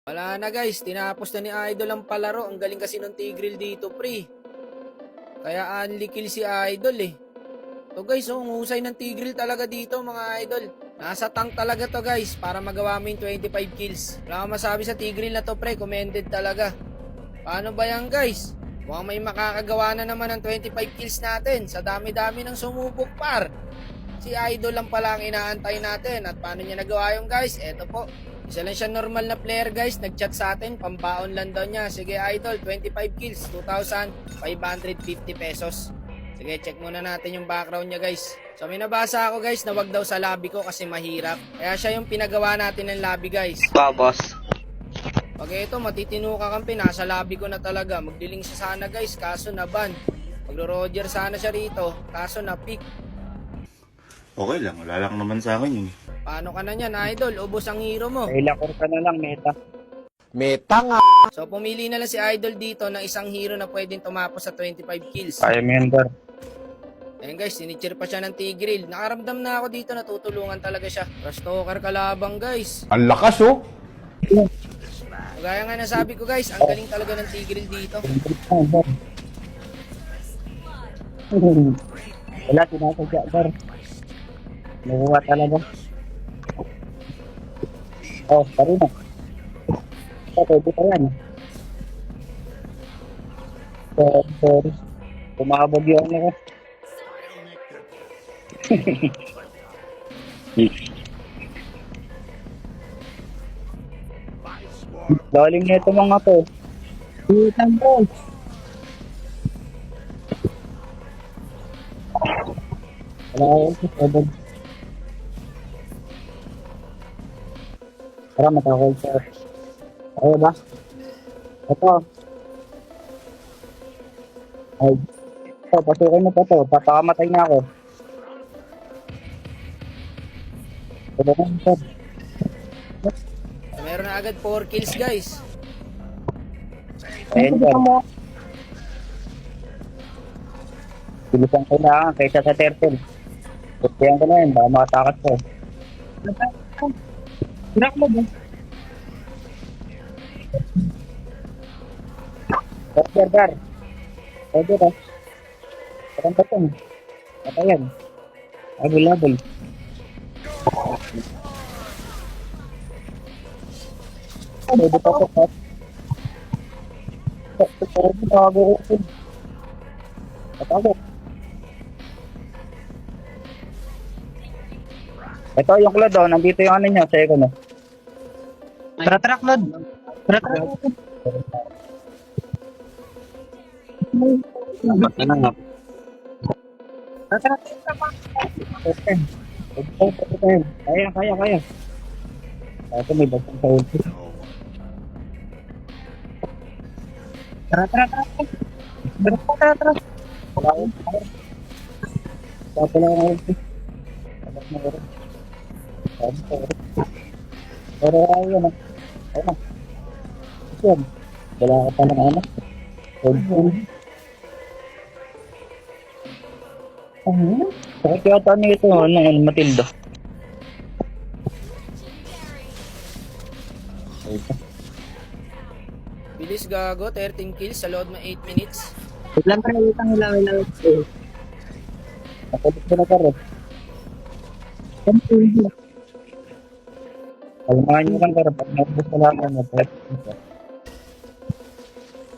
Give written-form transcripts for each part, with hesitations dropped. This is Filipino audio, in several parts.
Wala na guys, tinapos na ni Idol ang palaro. Ang galing kasi ng Tigreal dito, pre. Kaya only kill si Idol eh. So guys, ang husay ng Tigreal talaga dito mga idol. Nasa tank talaga to guys para magawa mo yung 25 kills. Wala akong masabi sa Tigreal na to pre, commended talaga. Paano ba yan guys? Mukhang may makakagawa na naman ng 25 kills natin sa dami-dami ng sumubok par. Si Idol lang pala ang inaantay natin. At paano niya nagawa yung guys? Eto po. Isa lang siya normal na player guys. Nag-chat sa atin. Pambaon lang daw niya. Sige Idol, 25 kills. 2,550 pesos. Sige, check muna natin yung background niya guys. So may nabasa ako guys na wag daw sa lobby ko kasi mahirap. Kaya siya yung pinagawa natin ng lobby guys. Boss. Pag ito, matitino ka kampi. Nasa lobby ko na talaga. Magdiling siya sana guys. Kaso na ban. Magro-Roger sana siya rito. Kaso na pick. Okay lang, wala lang naman sa akin yun. Paano ka na niyan, Idol? Ubos ang hero mo. Ilakor ka na lang, meta. Meta nga. So, pumili na lang si Idol dito ng isang hero na pwedeng tumapos sa 25 kills. Kaya member. Ayun guys, sinicheer pa siya ng Tigreal. Nakaramdam na ako dito, natutulungan talaga siya. Stalker kalabang guys. Ang lakas oh. Gaya nga nasabi ko guys, ang galing talaga ng Tigreal dito. Wala, sinasadya, sir. Nakuha talaga. Oh, pari na. Pwede pa yan. Sorry. Kumabog yung ano ko. Lalim na ito mga to. Itang balls. Wala ako. Tara, matakol sir. Ayaw ba? Ito. Ay. Ito, pasukin mo pa to. Papakamatay na ako. Ito na sir. Meron na agad 4 kills guys. Ayun sir. Bilisan kailangan kaysa sa turtle. Kaya ko na yun, baka makatakas ko. Hirak mo ba? Gar. Pwede ka. Parang patong. Patayan. Abul-abul. Pwede pa po. Pwede pa ako. Patago. Ito yung Claude, oh. Nandito yung ano nyo, sa eko, no? Tara, Claude. Tara. Basta na nga. Tara. Kaya. Ako may basang sa ulti. Tara. Tara na nga ulti. Pero ayun na. Ayun. Wala ka pa ng anak. Bakit yata nito Matilda? Bilis gago, 13 kills sa loob ng 8 minutes. Ilan ka na itang ilaw. Nakulit ko na karot. Kalmahan nyo lang karot. Pag naubos na lang ano.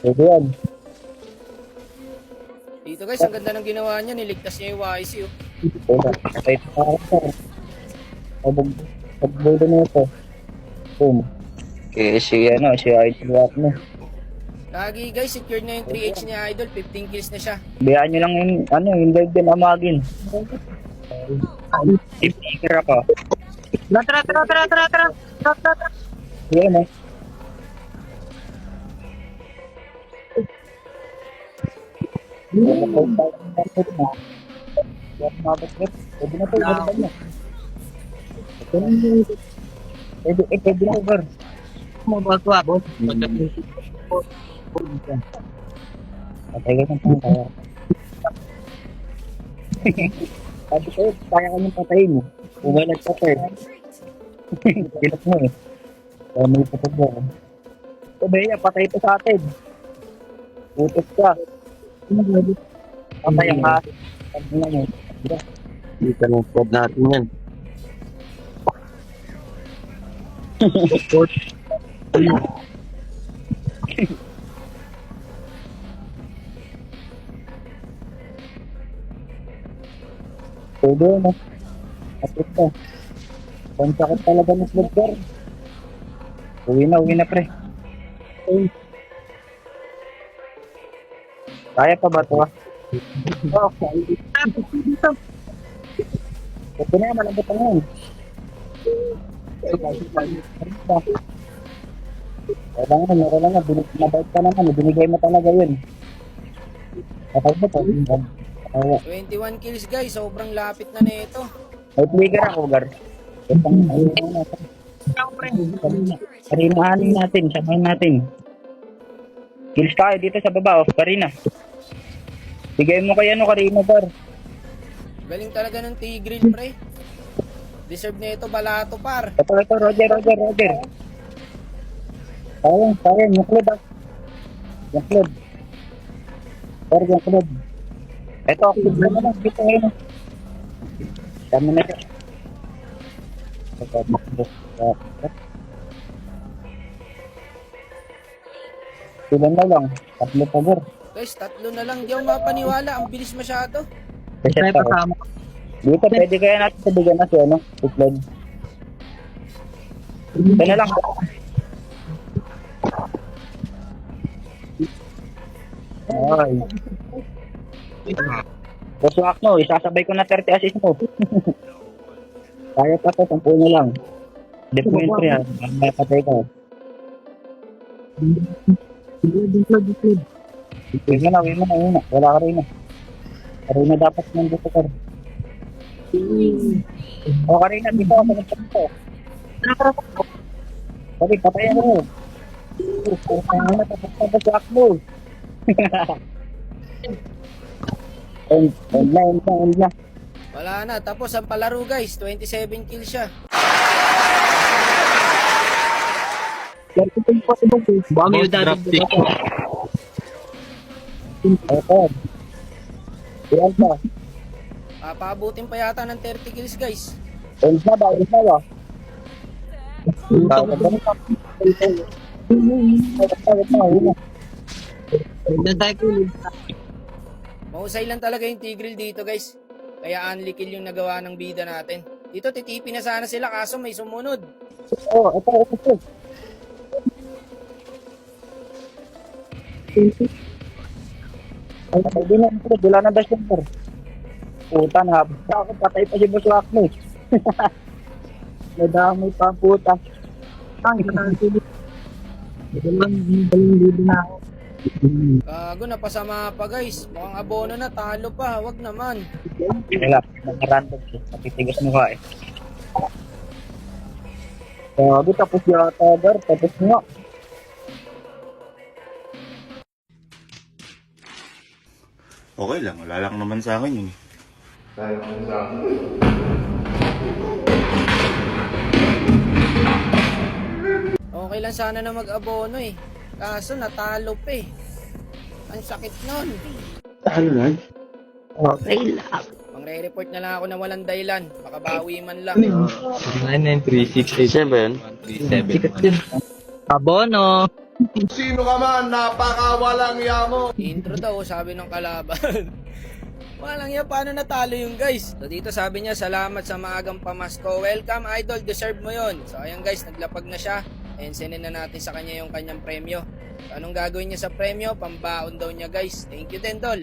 Pwede yan. Dito guys, ang ganda ng ginawa niya. Niligtas niya yung YC oh. Kahit parang karot. Pagbudo na ito. Boom. Okay, si Idol Watt mo. Lagi guys, secured na yung 3H ni Idol. 15 kills na siya. Bayaan nyo lang yung live din amagin. Tipikira ka. Tara. Yan eh. Pwede na over. Mabagwa, boss. Patay ka ng kaya. Sabi ko, kaya ka nang patayin mo. Kung wala nagpatay. Pilat mo eh. Kaya may patag mo. Ito, Bea, patay ito sa atin. Utos ka. Patay ang ka. Sabi nga yun. Dito ng squad natin yan. Pwede, no? Kapit ka. Ang sakit talaga ng slugger. Uwi na, pre. Kaya pa ba ito, ah? Ito na yan, malambot na yan. Meron na, mabait ka naman, binigay mo talaga yun. Kapag ba ito? 21 kills guys, sobrang lapit na nito. May trigger ako, Gar. Karinahanin natin, samahin natin. Kills tayo dito sa baba, off Karina. Bigay mo kay ano, Karina, Gar. Galing talaga ng Tigreal, pre. Deserve na ito, balato par. Ito, Roger. Sayang, yung club, ah. Yung club. Yung club. Ito, club na naman, dito ngayon. Tama na siya. Sila na lang, 3 pa, Gar. Guys, 3 na lang. Di ako mapaniwala. Ang bilis masyado. Kasi dito, pwede kaya natin sabigan na si ano, Itlog. Ito na lang. Ay. Puswak mo, isasabay ko na 30 assist mo. Kaya pa to, 10 na lang. Definitely ha, may patay ka. Uwi mo na. Wala ka rin na. Karina dapat nandito ka. O Karina, dito ako sa nagpapito. Sabi, patayan mo. Tapos swak mo. End na. Wala na. Tapos ang palaro guys, 27 kills siya. Bago yung drafting. Ito. Yan pa. Paabutin pa yata ng 30 kills guys. End na ba? Mahusay lang talaga yung Tigreal dito guys. Kaya unli kill yung nagawa ng bida natin. Dito titipi na sana sila kaso may sumunod. Ito. Hindi na ito, wala na dash number. Puta na, ako patay pa si Boss Lakme. Nadamay pa ang puta. Ay, Gago, napasama pa guys. Mukhang abono na, talo pa. Wag naman. Kaya, nag-random siya. Natitigas mo ka eh. Gago, tapos yata, Gar. Tapos nga. Okay lang, wala lang naman sa akin yun. Okay lang sana na mag-abono eh. Kaso natalo pa eh. Ang sakit nun. Ano lang? Okay lang. Mangre-report na lang ako na walang dahilan. Makabawi man lang. 99368. Saan ba yun? 37. Abono. Sino ka man, napakawalang yamo. Intro daw, sabi ng kalaban. Walang yan, paano natalo yung guys? So dito sabi niya, salamat sa maagang pamasko. Welcome idol, deserve mo yon. So ayan guys, naglapag na siya. And sinin na natin sa kanya yung kanyang premyo. So, anong gagawin niya sa premyo? Pambaon daw niya guys. Thank you din, Dol.